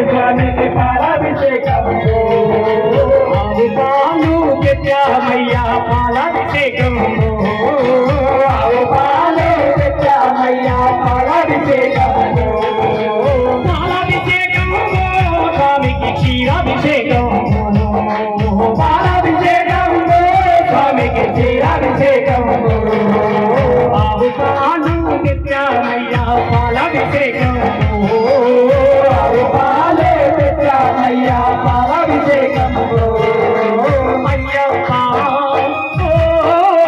స్వామికి పాలాభిషేకము ఆవు పాలు తెచ్చామయ్యా పాలాభిషేకము ఆవు పాలు తెచ్చామయ్యా పాలాభిషేకము పాలాభిషేకము స్వామికి క్షీరాభిషేకము పాలాభిషేకము స్వామికి క్షీరాభిషేకము ఆవు పాలు తెచ్చామయ్యా పాలాభిషేకము ఆవు పాలు తెచ్చామయ్యా పాలాభిషేకము అయ్యప్ప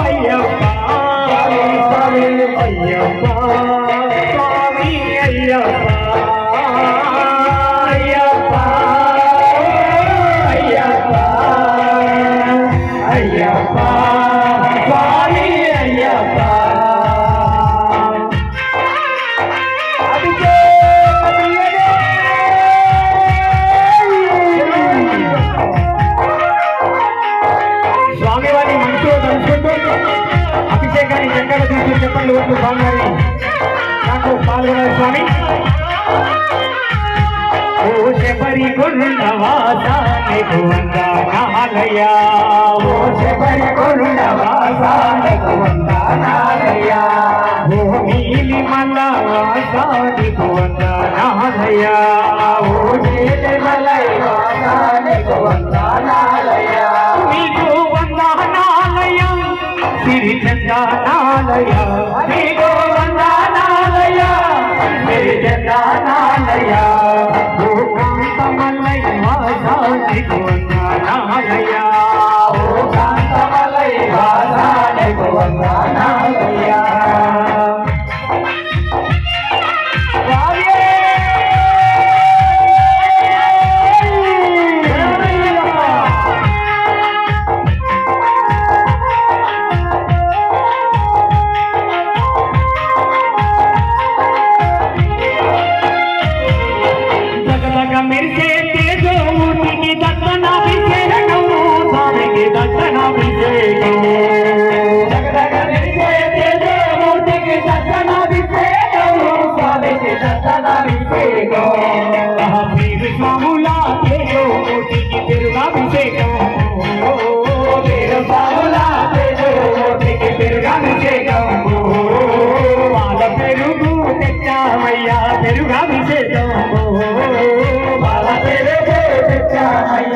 అయ్యప్ప స్వామి అయ్యప్ప స్వామి అయ్యప్ప అయ్యప్ప అయ్యప్ప అయ్యప్ప స్వామి అయ్యప్ప స్వామివారి మనసులో తలుచుకుంటూ అభిషేకాన్ని ఎక్కడ తీసి చెప్పండి వద్దు స్వామివారి నాకు పాల్గొనాలి స్వామి ఓ శబరి కొరుండవాసానికి వందనాలయ ఓ శబరి కొరుండవాసానికి వందనాలయ ఓ నీలి మలవాసానికి వందనాలయ ఓ నీలి మలవాసానికి వందనాలయ మీకు వందనాలయ సిరి చందనాలయ మీకు వందనాలయ సిరి చందనాలయ ఓ కాంతమలై వాసానికి వందనాలయ ఓ కాంతమలై వాసానికి వందనాలయ మెరిసే తేజోమూర్తికి దర్శనాభిషేకం స్వామికి దర్శనాభిషేకం జగదగ మెరిసే తేజోమూర్తికి దర్శనాభిషేకం స్వామికి దర్శనాభిషేకం స్వాముల తేజోమూర్తికి పెరుగాభిషేకం